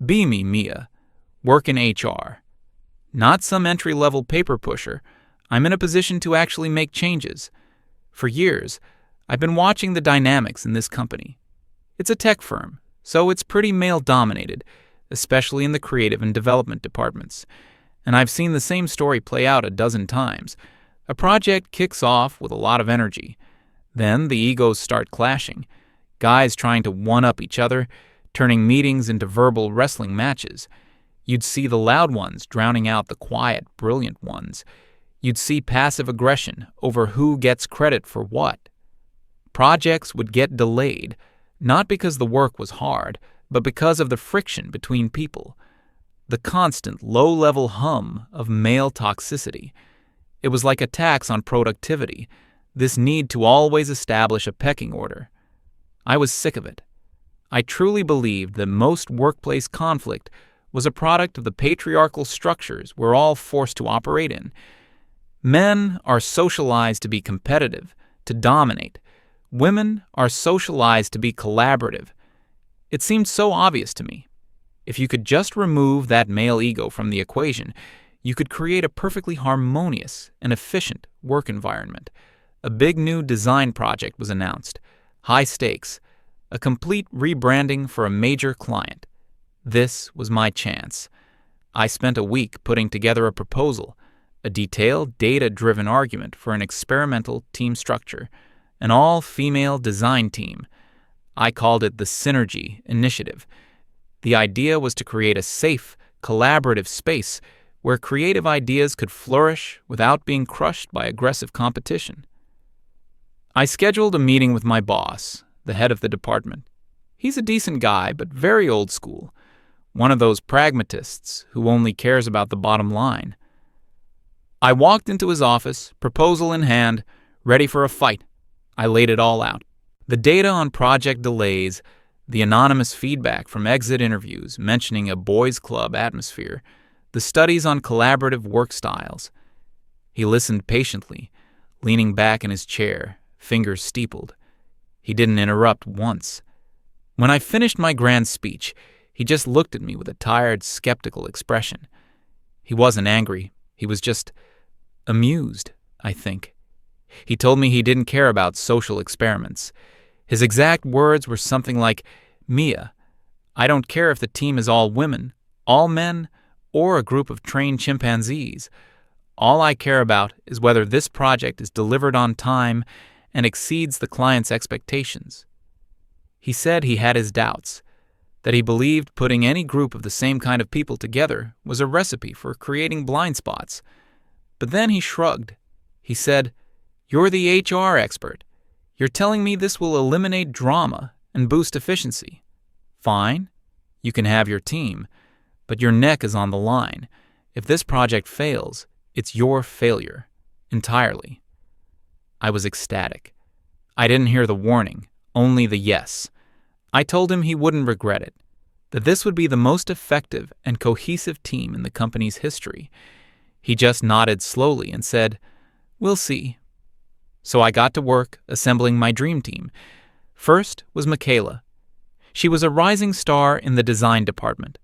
Be me, Mia. Work in HR. Not some entry-level paper pusher. I'm in a position to actually make changes. For years, I've been watching the dynamics in this company. It's a tech firm, so it's pretty male-dominated, especially in the creative and development departments. And I've seen the same story play out a dozen times. A project kicks off with a lot of energy. Then the egos start clashing. Guys trying to one-up each other, turning meetings into verbal wrestling matches. You'd see the loud ones drowning out the quiet, brilliant ones. You'd see passive aggression over who gets credit for what. Projects would get delayed, not because the work was hard, but because of the friction between people. The constant, low-level hum of male toxicity. It was like a tax on productivity, this need to always establish a pecking order. I was sick of it. I truly believed that most workplace conflict was a product of the patriarchal structures we're all forced to operate in. Men are socialized to be competitive, to dominate. Women are socialized to be collaborative. It seemed so obvious to me. If you could just remove that male ego from the equation, you could create a perfectly harmonious and efficient work environment. A big new design project was announced. High stakes. A complete rebranding for a major client. This was my chance. I spent a week putting together a proposal, a detailed, data-driven argument for an experimental team structure, an all-female design team. I called it the Synergy Initiative. The idea was to create a safe, collaborative space where creative ideas could flourish without being crushed by aggressive competition. I scheduled a meeting with my boss, the head of the department. He's a decent guy, but very old school. One of those pragmatists who only cares about the bottom line. I walked into his office, proposal in hand, ready for a fight. I laid it all out. The data on project delays, the anonymous feedback from exit interviews mentioning a boys' club atmosphere, the studies on collaborative work styles. He listened patiently, leaning back in his chair, fingers steepled. He didn't interrupt once. When I finished my grand speech, he just looked at me with a tired, skeptical expression. He wasn't angry. He was just amused, I think. He told me he didn't care about social experiments. His exact words were something like, "Mia, I don't care if the team is all women, all men, or a group of trained chimpanzees. All I care about is whether this project is delivered on time and exceeds the client's expectations." He said he had his doubts, that he believed putting any group of the same kind of people together was a recipe for creating blind spots. But then he shrugged. He said, "You're the HR expert. You're telling me this will eliminate drama and boost efficiency. Fine, you can have your team, but your neck is on the line. If this project fails, it's your failure, entirely." I was ecstatic. I didn't hear the warning, only the yes. I told him he wouldn't regret it, that this would be the most effective and cohesive team in the company's history. He just nodded slowly and said, "We'll see." So I got to work assembling my dream team. First was Michaela. She was a rising star in the design department.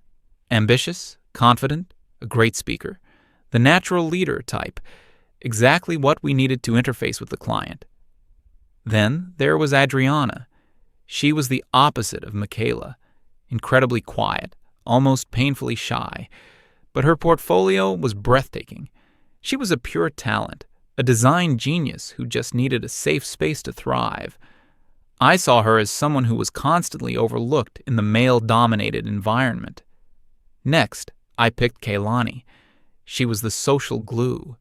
Ambitious, confident, a great speaker, the natural leader type, exactly what we needed to interface with the client. Then there was Adriana. She was the opposite of Michaela, incredibly quiet, almost painfully shy, but her portfolio was breathtaking. She was a pure talent, a design genius who just needed a safe space to thrive. I saw her as someone who was constantly overlooked in the male-dominated environment. Next, I picked Kaylani. She was the social glue.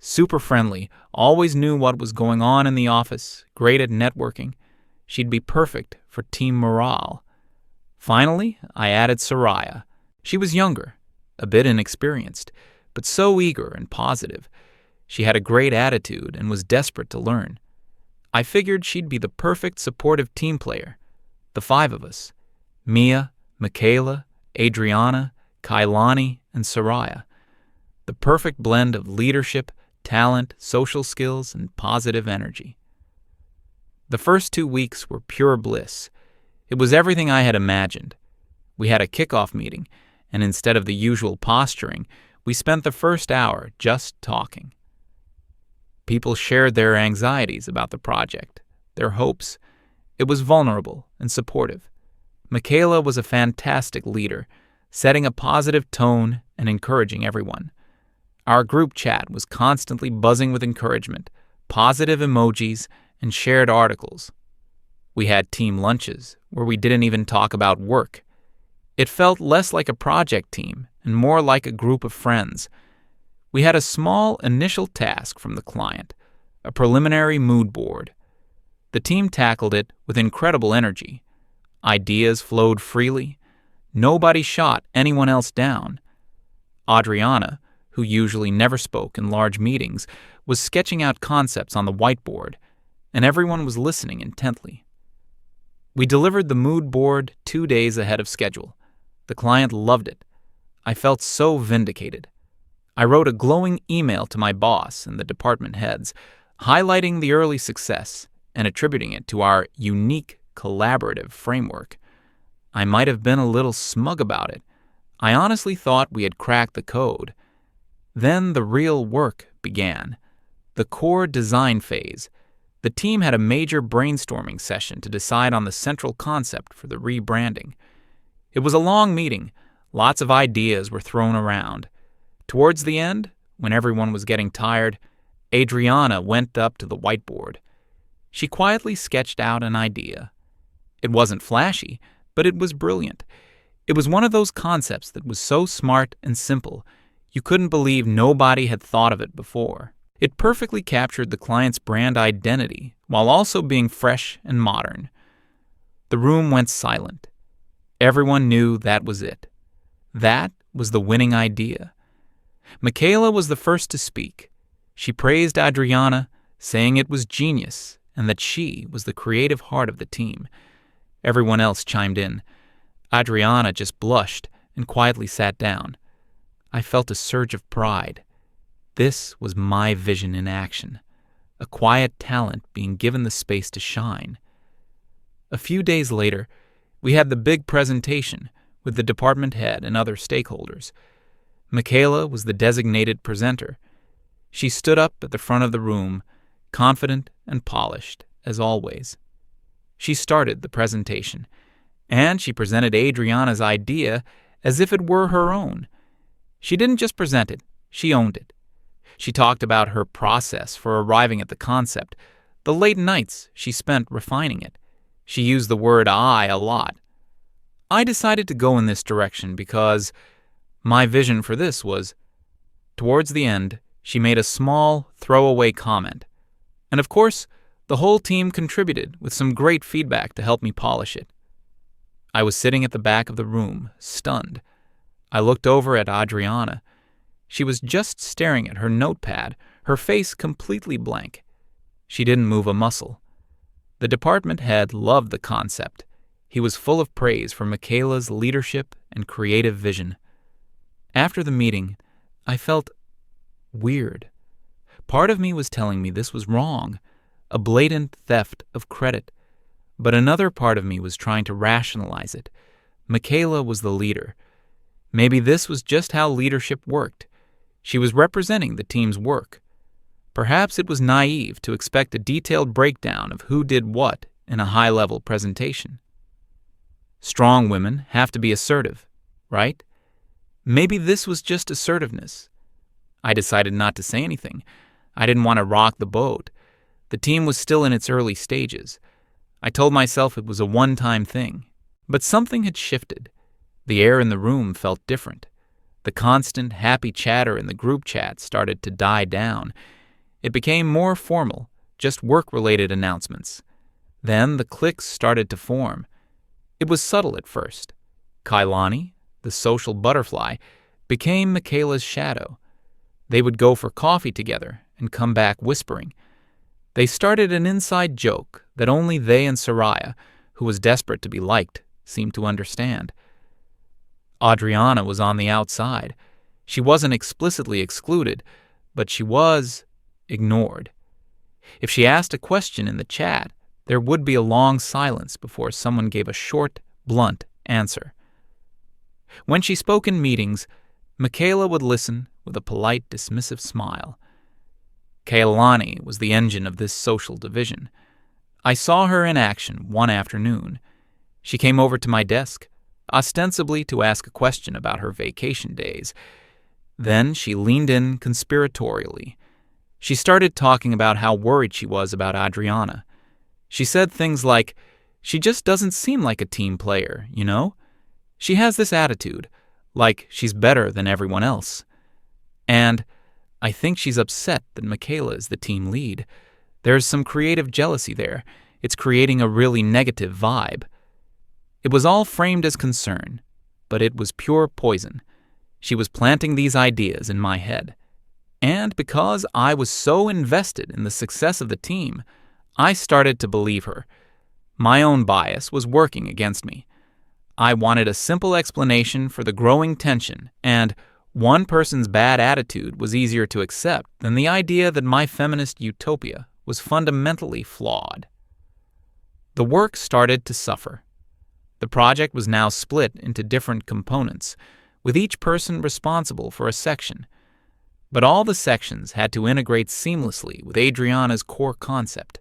Super friendly, always knew what was going on in the office, great at networking. She'd be perfect for team morale. Finally, I added Soraya. She was younger, a bit inexperienced, but so eager and positive. She had a great attitude and was desperate to learn. I figured she'd be the perfect supportive team player. The five of us, Mia, Michaela, Adriana, Kailani, and Soraya. The perfect blend of leadership, talent, social skills, and positive energy. The first 2 weeks were pure bliss. It was everything I had imagined. We had a kickoff meeting, and instead of the usual posturing, we spent the first hour just talking. People shared their anxieties about the project, their hopes. It was vulnerable and supportive. Michaela was a fantastic leader, setting a positive tone and encouraging everyone. Our group chat was constantly buzzing with encouragement, positive emojis, and shared articles. We had team lunches where we didn't even talk about work. It felt less like a project team and more like a group of friends. We had a small initial task from the client, a preliminary mood board. The team tackled it with incredible energy. Ideas flowed freely. Nobody shot anyone else down. Adriana, who usually never spoke in large meetings, was sketching out concepts on the whiteboard, and everyone was listening intently. We delivered the mood board 2 days ahead of schedule. The client loved it. I felt so vindicated. I wrote a glowing email to my boss and the department heads, highlighting the early success and attributing it to our unique collaborative framework. I might have been a little smug about it. I honestly thought we had cracked the code. Then the real work began. The core design phase. The team had a major brainstorming session to decide on the central concept for the rebranding. It was a long meeting. Lots of ideas were thrown around. Towards the end, when everyone was getting tired, Adriana went up to the whiteboard. She quietly sketched out an idea. It wasn't flashy, but it was brilliant. It was one of those concepts that was so smart and simple, you couldn't believe nobody had thought of it before. It perfectly captured the client's brand identity while also being fresh and modern. The room went silent. Everyone knew that was it. That was the winning idea. Michaela was the first to speak. She praised Adriana, saying it was genius and that she was the creative heart of the team. Everyone else chimed in. Adriana just blushed and quietly sat down. I felt a surge of pride. This was my vision in action, a quiet talent being given the space to shine. A few days later, we had the big presentation with the department head and other stakeholders. Michaela was the designated presenter. She stood up at the front of the room, confident and polished, as always. She started the presentation, and she presented Adriana's idea as if it were her own. She didn't just present it, she owned it. She talked about her process for arriving at the concept, the late nights she spent refining it. She used the word I a lot. I decided to go in this direction because my vision for this was, towards the end, she made a small, throwaway comment. And of course, the whole team contributed with some great feedback to help me polish it. I was sitting at the back of the room, stunned. I looked over at Adriana. She was just staring at her notepad, her face completely blank. She didn't move a muscle. The department head loved the concept. He was full of praise for Michaela's leadership and creative vision. After the meeting, I felt weird. Part of me was telling me this was wrong, a blatant theft of credit. But another part of me was trying to rationalize it. Michaela was the leader. Maybe this was just how leadership worked. She was representing the team's work. Perhaps it was naive to expect a detailed breakdown of who did what in a high-level presentation. Strong women have to be assertive, right? Maybe this was just assertiveness. I decided not to say anything. I didn't want to rock the boat. The team was still in its early stages. I told myself it was a one-time thing. But something had shifted. The air in the room felt different. The constant, happy chatter in the group chat started to die down. It became more formal, just work-related announcements. Then the cliques started to form. It was subtle at first. Kailani, the social butterfly, became Michaela's shadow. They would go for coffee together and come back whispering. They started an inside joke that only they and Soraya, who was desperate to be liked, seemed to understand. Adriana was on the outside. She wasn't explicitly excluded, but she was ignored. If she asked a question in the chat, there would be a long silence before someone gave a short, blunt answer. When she spoke in meetings, Michaela would listen with a polite, dismissive smile. Kailani was the engine of this social division. I saw her in action one afternoon. She came over to my desk, ostensibly to ask a question about her vacation days. Then she leaned in conspiratorially. She started talking about how worried she was about Adriana. She said things like, "She just doesn't seem like a team player, you know? She has this attitude, like she's better than everyone else." And I think she's upset that Michaela is the team lead. There's some creative jealousy there. It's creating a really negative vibe. It was all framed as concern, but it was pure poison. She was planting these ideas in my head. And because I was so invested in the success of the team, I started to believe her. My own bias was working against me. I wanted a simple explanation for the growing tension, and one person's bad attitude was easier to accept than the idea that my feminist utopia was fundamentally flawed. The work started to suffer. The project was now split into different components, with each person responsible for a section. But all the sections had to integrate seamlessly with Adriana's core concept.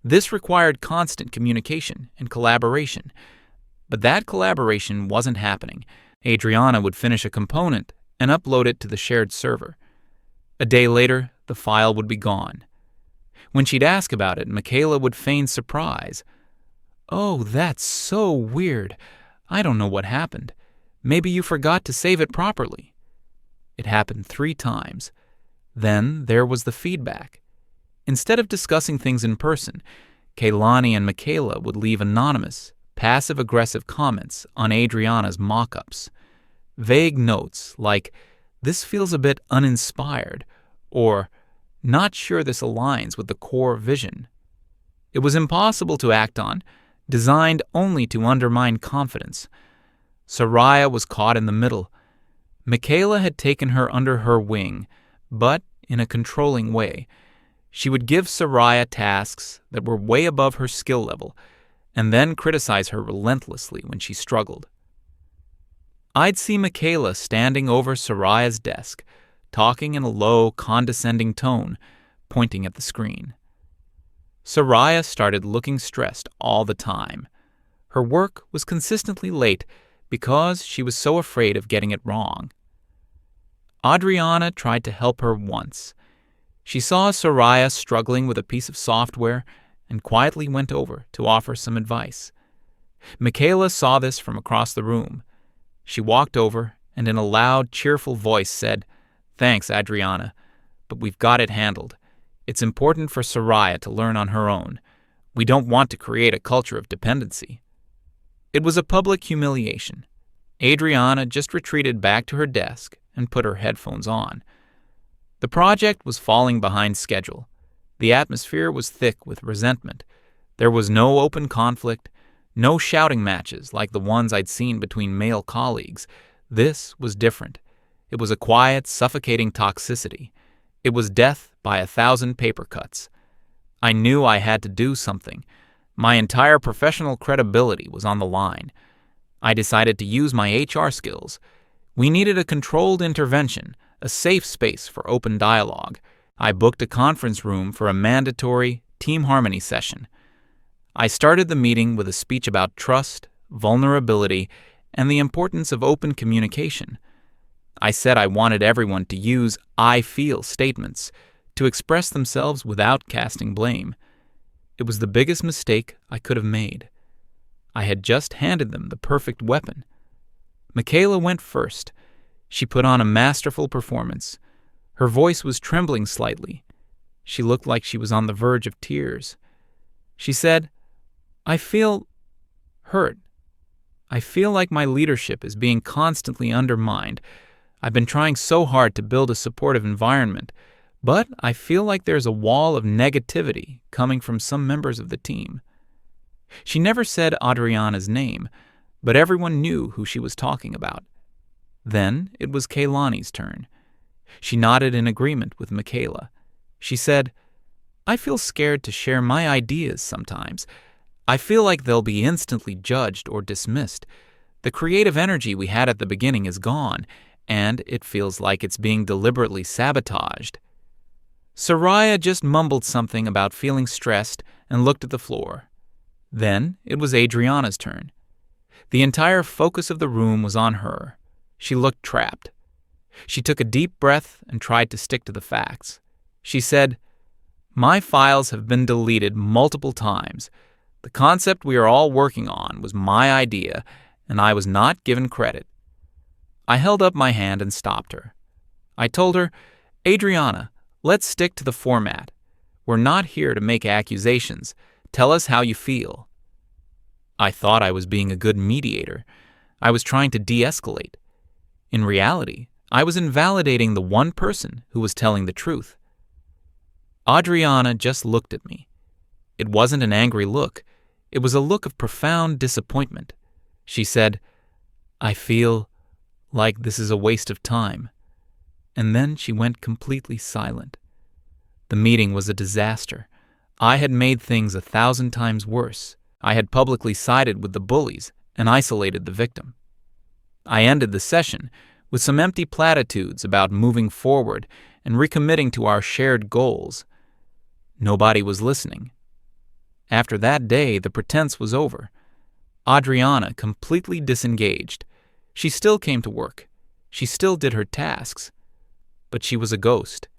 This required constant communication and collaboration. But that collaboration wasn't happening. Adriana would finish a component and upload it to the shared server. A day later, the file would be gone. When she'd ask about it, Michaela would feign surprise. "Oh, that's so weird. I don't know what happened. Maybe you forgot to save it properly." It happened 3 times. Then there was the feedback. Instead of discussing things in person, Kailani and Michaela would leave anonymous, passive-aggressive comments on Adriana's mock-ups. Vague notes like, "This feels a bit uninspired," or "Not sure this aligns with the core vision." It was impossible to act on, designed only to undermine confidence. Soraya was caught in the middle. Michaela had taken her under her wing, but in a controlling way. She would give Soraya tasks that were way above her skill level, and then criticize her relentlessly when she struggled. I'd see Michaela standing over Soraya's desk, talking in a low, condescending tone, pointing at the screen. Soraya started looking stressed all the time. Her work was consistently late because she was so afraid of getting it wrong. Adriana tried to help her once. She saw Soraya struggling with a piece of software and quietly went over to offer some advice. Michaela saw this from across the room. She walked over and in a loud, cheerful voice said, "Thanks, Adriana, but we've got it handled. It's important for Soraya to learn on her own. We don't want to create a culture of dependency." It was a public humiliation. Adriana just retreated back to her desk and put her headphones on. The project was falling behind schedule. The atmosphere was thick with resentment. There was no open conflict, no shouting matches like the ones I'd seen between male colleagues. This was different. It was a quiet, suffocating toxicity. It was death by 1,000 paper cuts. I knew I had to do something. My entire professional credibility was on the line. I decided to use my HR skills. We needed a controlled intervention, a safe space for open dialogue. I booked a conference room for a mandatory team harmony session. I started the meeting with a speech about trust, vulnerability, and the importance of open communication. I said I wanted everyone to use "I feel" statements to express themselves without casting blame. It was the biggest mistake I could have made. I had just handed them the perfect weapon. Michaela went first. She put on a masterful performance. Her voice was trembling slightly. She looked like she was on the verge of tears. She said, "I feel hurt. I feel like my leadership is being constantly undermined. I've been trying so hard to build a supportive environment, but I feel like there's a wall of negativity coming from some members of the team." She never said Adriana's name, but everyone knew who she was talking about. Then it was Kailani's turn. She nodded in agreement with Michaela. She said, "I feel scared to share my ideas sometimes. I feel like they'll be instantly judged or dismissed. The creative energy we had at the beginning is gone, and it feels like it's being deliberately sabotaged. Soraya just mumbled something about feeling stressed and looked at the floor. Then it was Adriana's turn. The entire focus of the room was on her. She looked trapped. She took a deep breath and tried to stick to the facts. She said, "My files have been deleted multiple times. The concept we are all working on was my idea, and I was not given credit." I held up my hand and stopped her. I told her, "Adriana, let's stick to the format. We're not here to make accusations. Tell us how you feel." I thought I was being a good mediator. I was trying to de-escalate. In reality, I was invalidating the one person who was telling the truth. Adriana just looked at me. It wasn't an angry look. It was a look of profound disappointment. She said, "I feel like this is a waste of time." And then she went completely silent. The meeting was a disaster. I had made things 1,000 times worse. I had publicly sided with the bullies and isolated the victim. I ended the session with some empty platitudes about moving forward and recommitting to our shared goals. Nobody was listening. After that day, the pretense was over. Adriana completely disengaged. She still came to work. She still did her tasks. But she was a ghost.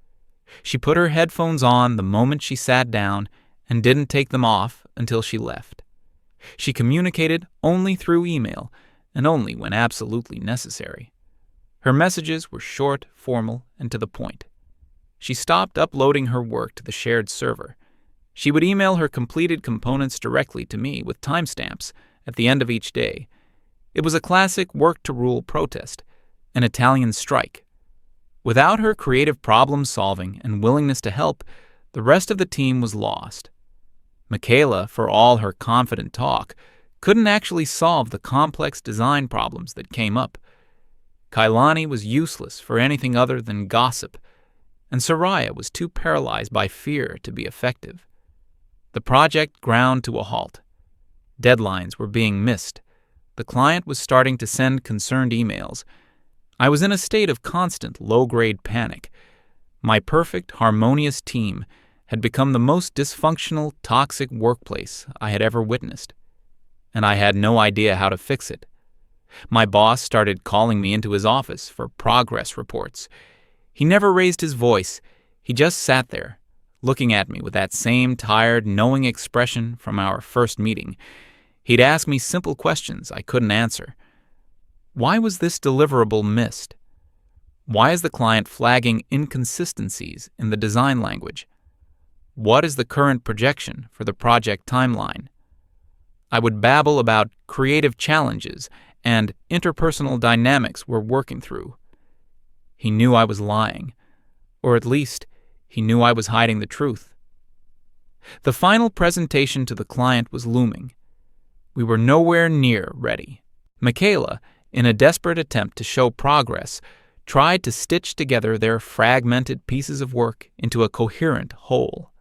She put her headphones on the moment she sat down and didn't take them off until she left. She communicated only through email and only when absolutely necessary. Her messages were short, formal, and to the point. She stopped uploading her work to the shared server. She would email her completed components directly to me with timestamps at the end of each day. It was a classic work-to-rule protest, an Italian strike. Without her creative problem-solving and willingness to help, the rest of the team was lost. Michaela, for all her confident talk, couldn't actually solve the complex design problems that came up. Kailani was useless for anything other than gossip, and Soraya was too paralyzed by fear to be effective. The project ground to a halt. Deadlines were being missed. The client was starting to send concerned emails. I was in a state of constant low-grade panic. My perfect, harmonious team had become the most dysfunctional, toxic workplace I had ever witnessed, and I had no idea how to fix it. My boss started calling me into his office for progress reports. He never raised his voice. He just sat there, looking at me with that same tired, knowing expression from our first meeting. He'd ask me simple questions I couldn't answer. Why was this deliverable missed? Why is the client flagging inconsistencies in the design language? What is the current projection for the project timeline? I would babble about creative challenges and interpersonal dynamics we're working through. He knew I was lying, or at least he knew I was hiding the truth. The final presentation to the client was looming. We were nowhere near ready. Michaela, in a desperate attempt to show progress, tried to stitch together their fragmented pieces of work into a coherent whole.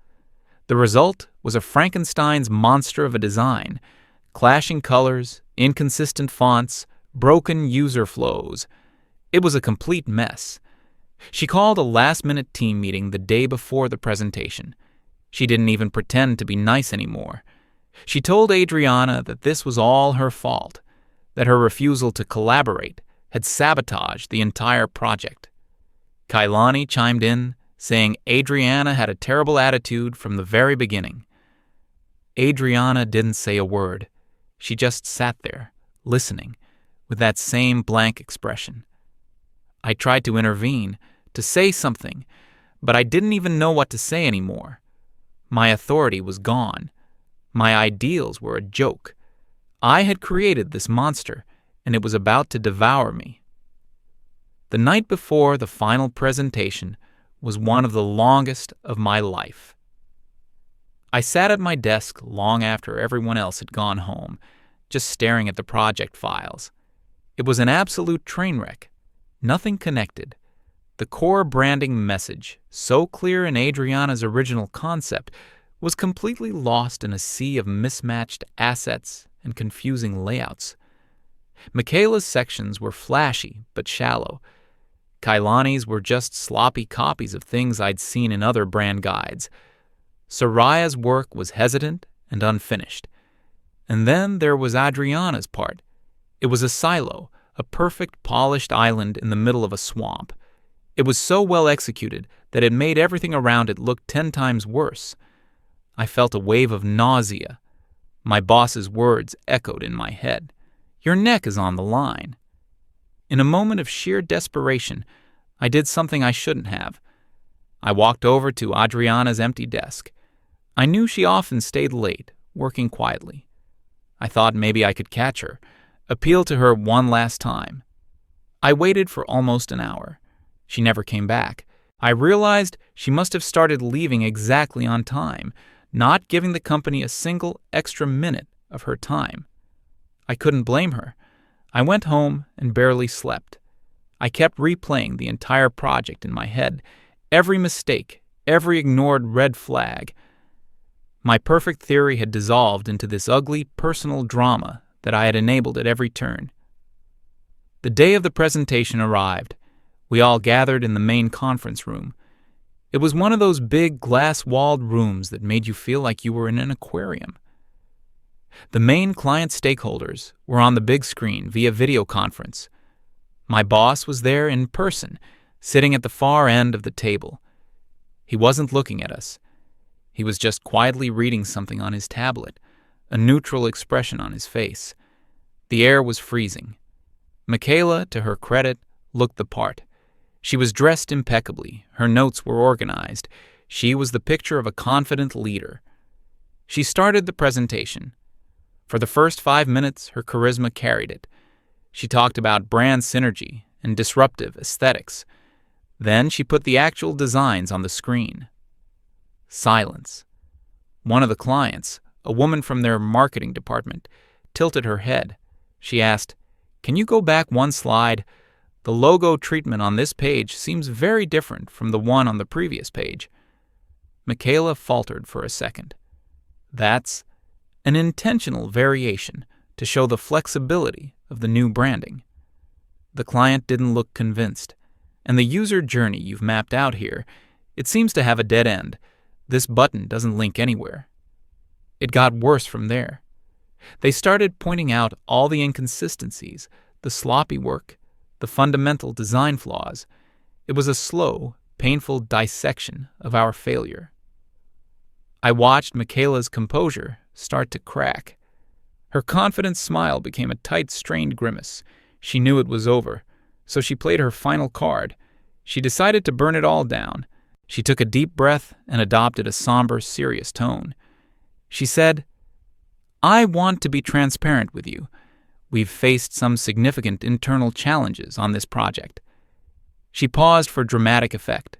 The result was a Frankenstein's monster of a design: clashing colors, inconsistent fonts, broken user flows. It was a complete mess. She called a last-minute team meeting the day before the presentation. She didn't even pretend to be nice anymore. She told Adriana that this was all her fault, that her refusal to collaborate had sabotaged the entire project. Kailani chimed in, saying Adriana had a terrible attitude from the very beginning. Adriana didn't say a word. She just sat there, listening, with that same blank expression. I tried to intervene, to say something, but I didn't even know what to say anymore. My authority was gone. My ideals were a joke. I had created this monster, and it was about to devour me. The night before the final presentation was one of the longest of my life. I sat at my desk long after everyone else had gone home, just staring at the project files. It was an absolute train wreck. Nothing connected. The core branding message, so clear in Adriana's original concept, was completely lost in a sea of mismatched assets and confusing layouts. Michaela's sections were flashy but shallow. Kailani's were just sloppy copies of things I'd seen in other brand guides. Soraya's work was hesitant and unfinished. And then there was Adriana's part. It was a silo, a perfect polished island in the middle of a swamp. It was so well executed that it made everything around it look 10 times worse. I felt a wave of nausea. My boss's words echoed in my head. Your neck is on the line. In a moment of sheer desperation, I did something I shouldn't have. I walked over to Adriana's empty desk. I knew she often stayed late, working quietly. I thought maybe I could catch her, appeal to her one last time. I waited for almost an hour. She never came back. I realized she must have started leaving exactly on time, not giving the company a single extra minute of her time. I couldn't blame her. I went home and barely slept. I kept replaying the entire project in my head, every mistake, every ignored red flag. My perfect theory had dissolved into this ugly personal drama that I had enabled at every turn. The day of the presentation arrived. We all gathered in the main conference room. It was one of those big glass-walled rooms that made you feel like you were in an aquarium. The main client stakeholders were on the big screen via video conference. My boss was there in person, sitting at the far end of the table. He wasn't looking at us. He was just quietly reading something on his tablet, a neutral expression on his face. The air was freezing. Michaela, to her credit, looked the part. She was dressed impeccably. Her notes were organized. She was the picture of a confident leader. She started the presentation. For the first 5 minutes, her charisma carried it. She talked about brand synergy and disruptive aesthetics. Then she put the actual designs on the screen. Silence. One of the clients, a woman from their marketing department, tilted her head. She asked, "Can you go back one slide? The logo treatment on this page seems very different from the one on the previous page." Michaela faltered for a second. That's an intentional variation to show the flexibility of the new branding. The client didn't look convinced. And the user journey you've mapped out here, it seems to have a dead end. This button doesn't link anywhere. It got worse from there. They started pointing out all the inconsistencies, the sloppy work, the fundamental design flaws. It was a slow, painful dissection of our failure. I watched Michaela's composure start to crack. Her confident smile became a tight, strained grimace. She knew it was over, so she played her final card. She decided to burn it all down. She took a deep breath and adopted a somber, serious tone. She said, "I want to be transparent with you. We've faced some significant internal challenges on this project." She paused for dramatic effect.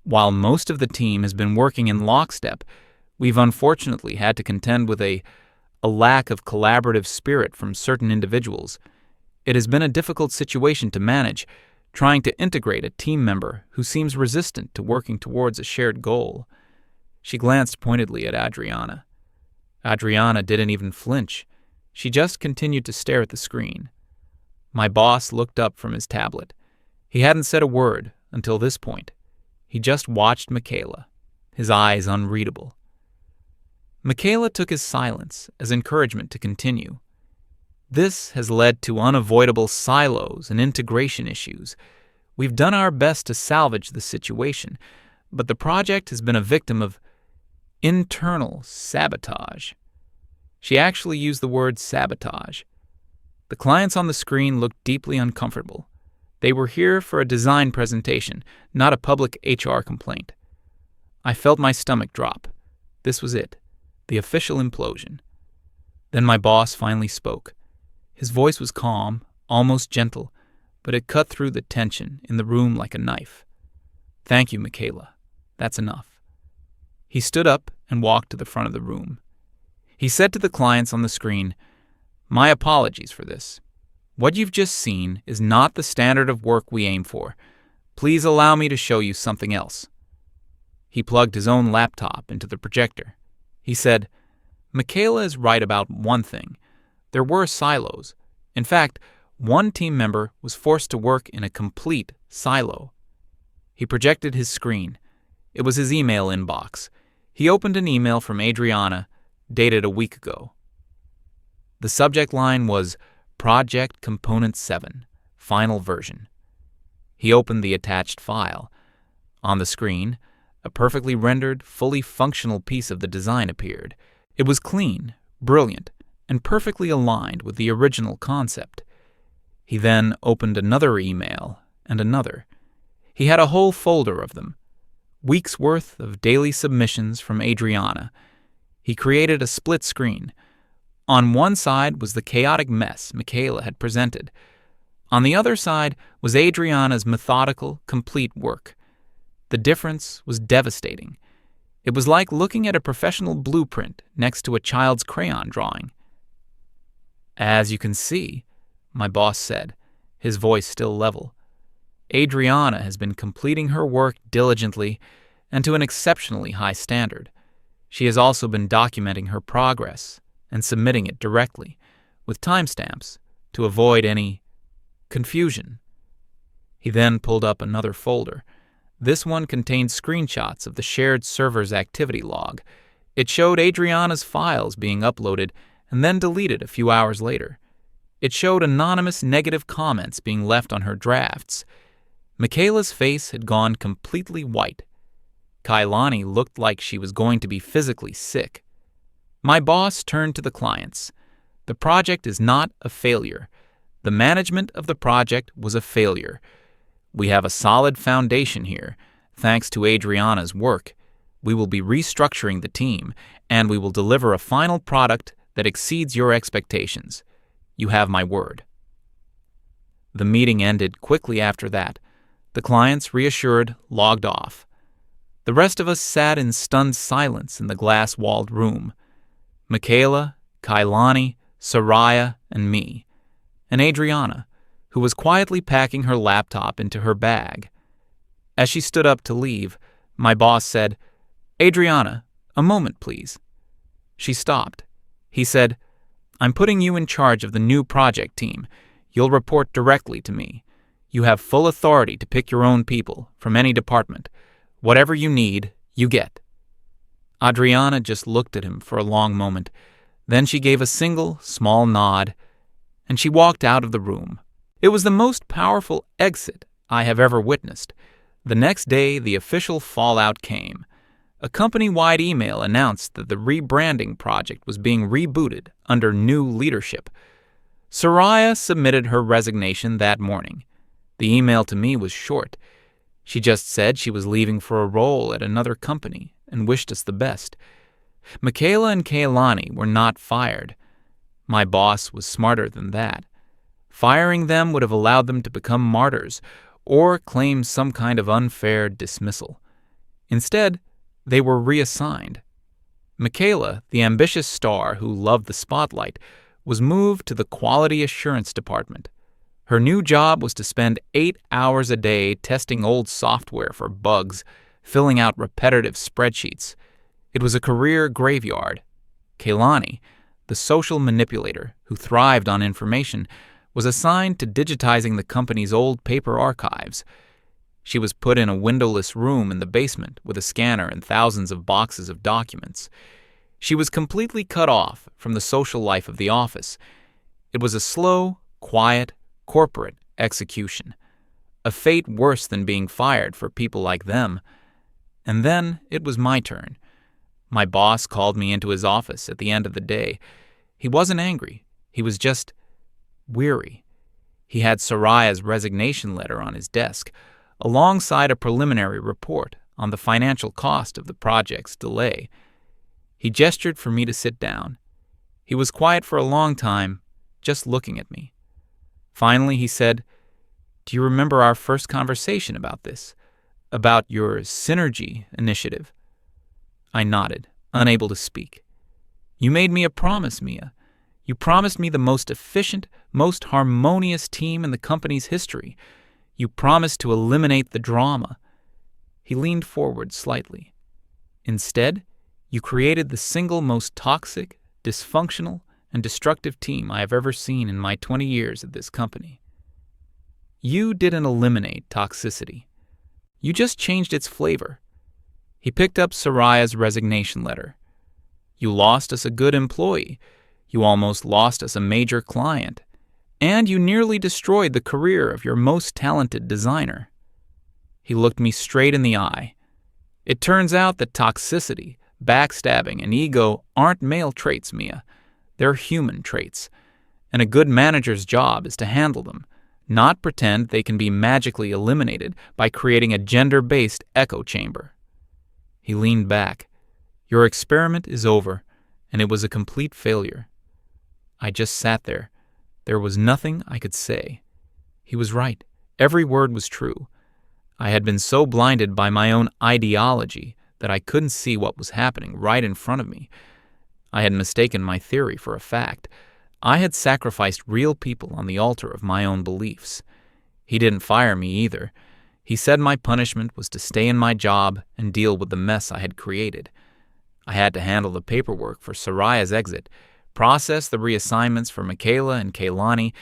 While most of the team has been working in lockstep, we've unfortunately had to contend with a lack of collaborative spirit from certain individuals. It has been a difficult situation to manage, trying to integrate a team member who seems resistant to working towards a shared goal. She glanced pointedly at Adriana. Adriana didn't even flinch. She just continued to stare at the screen. My boss looked up from his tablet. He hadn't said a word until this point. He just watched Michaela, his eyes unreadable. Michaela took his silence as encouragement to continue. "This has led to unavoidable silos and integration issues. We've done our best to salvage the situation, but the project has been a victim of internal sabotage." She actually used the word sabotage. The clients on the screen looked deeply uncomfortable. They were here for a design presentation, not a public HR complaint. I felt my stomach drop. This was it, the official implosion. Then my boss finally spoke. His voice was calm, almost gentle, but it cut through the tension in the room like a knife. "Thank you, Michaela. That's enough." He stood up and walked to the front of the room. He said to the clients on the screen, "My apologies for this. What you've just seen is not the standard of work we aim for. Please allow me to show you something else." He plugged his own laptop into the projector. He said, "Michaela is right about one thing. There were silos. In fact, one team member was forced to work in a complete silo. He projected his screen. It was his email inbox. He opened an email from Adriana, dated a week ago. The subject line was Project Component 7, Final Version. He opened the attached file. On the screen, a perfectly rendered, fully functional piece of the design appeared. It was clean, brilliant, and perfectly aligned with the original concept. He then opened another email and another. He had a whole folder of them, weeks' worth of daily submissions from Adriana. He created a split screen. On one side was the chaotic mess Michaela had presented. On the other side was Adriana's methodical, complete work. The difference was devastating. It was like looking at a professional blueprint next to a child's crayon drawing. "As you can see," my boss said, his voice still level, "Adriana has been completing her work diligently and to an exceptionally high standard. She has also been documenting her progress and submitting it directly, with timestamps, to avoid any confusion." He then pulled up another folder. This one contained screenshots of the shared server's activity log. It showed Adriana's files being uploaded and then deleted a few hours later. It showed anonymous negative comments being left on her drafts. Michaela's face had gone completely white. Kailani looked like she was going to be physically sick. My boss turned to the clients. "The project is not a failure. The management of the project was a failure. We have a solid foundation here, thanks to Adriana's work. We will be restructuring the team, and we will deliver a final product that exceeds your expectations. You have my word." The meeting ended quickly after that. The clients, reassured, logged off. The rest of us sat in stunned silence in the glass-walled room. Michaela, Kailani, Soraya, and me, and Adriana, who was quietly packing her laptop into her bag. As she stood up to leave, my boss said, "Adriana, a moment, please." She stopped. He said, "I'm putting you in charge of the new project team. You'll report directly to me. You have full authority to pick your own people from any department. Whatever you need, you get." Adriana just looked at him for a long moment. Then she gave a single, small nod, and she walked out of the room. It was the most powerful exit I have ever witnessed. The next day, the official fallout came. A company-wide email announced that the rebranding project was being rebooted under new leadership. Soraya submitted her resignation that morning. The email to me was short. She just said she was leaving for a role at another company and wished us the best. Michaela and Kailani were not fired. My boss was smarter than that. Firing them would have allowed them to become martyrs or claim some kind of unfair dismissal. Instead, they were reassigned. Michaela, the ambitious star who loved the spotlight, was moved to the Quality Assurance Department. Her new job was to spend 8 hours a day testing old software for bugs, filling out repetitive spreadsheets. It was a career graveyard. Kailani, the social manipulator who thrived on information, was assigned to digitizing the company's old paper archives. She was put in a windowless room in the basement with a scanner and thousands of boxes of documents. She was completely cut off from the social life of the office. It was a slow, quiet, corporate execution, a fate worse than being fired for people like them. And then it was my turn. My boss called me into his office at the end of the day. He wasn't angry. He was just weary. He had Soraya's resignation letter on his desk, alongside a preliminary report on the financial cost of the project's delay. He gestured for me to sit down. He was quiet for a long time, just looking at me. Finally, he said, "Do you remember our first conversation about this? About your Synergy initiative?" I nodded, unable to speak. "You made me a promise, Mia. You promised me the most efficient, most harmonious team in the company's history. You promised to eliminate the drama." He leaned forward slightly. "Instead, you created the single most toxic, dysfunctional, and destructive team I have ever seen in my 20 years at this company. You didn't eliminate toxicity. You just changed its flavor. He picked up Soraya's resignation letter. You lost us a good employee. You almost lost us a major client. And you nearly destroyed the career of your most talented designer. He looked me straight in the eye. It turns out that toxicity, backstabbing, and ego aren't male traits, Mia. They're human traits. And a good manager's job is to handle them, not pretend they can be magically eliminated by creating a gender-based echo chamber. He leaned back. Your experiment is over, and it was a complete failure. I just sat there. There was nothing I could say. He was right. Every word was true. I had been so blinded by my own ideology that I couldn't see what was happening right in front of me. I had mistaken my theory for a fact. I had sacrificed real people on the altar of my own beliefs. He didn't fire me either. He said my punishment was to stay in my job and deal with the mess I had created. I had to handle the paperwork for Soraya's exit, process the reassignments for Michaela and Kaylani,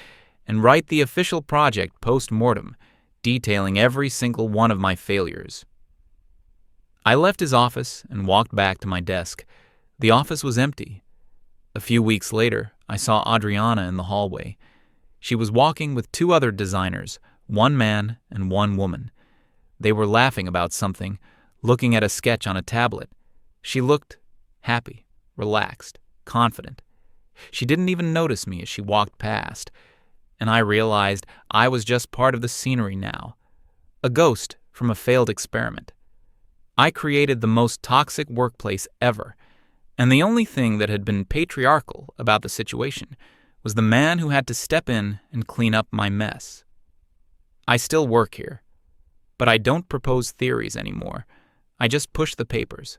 and write the official project post-mortem, detailing every single one of my failures. I left his office and walked back to my desk. The office was empty. A few weeks later, I saw Adriana in the hallway. She was walking with two other designers, one man and one woman. They were laughing about something, looking at a sketch on a tablet. She looked happy, relaxed, confident. She didn't even notice me as she walked past, and I realized I was just part of the scenery now, a ghost from a failed experiment. I created the most toxic workplace ever, and the only thing that had been patriarchal about the situation was the man who had to step in and clean up my mess. I still work here, but I don't propose theories anymore. I just push the papers.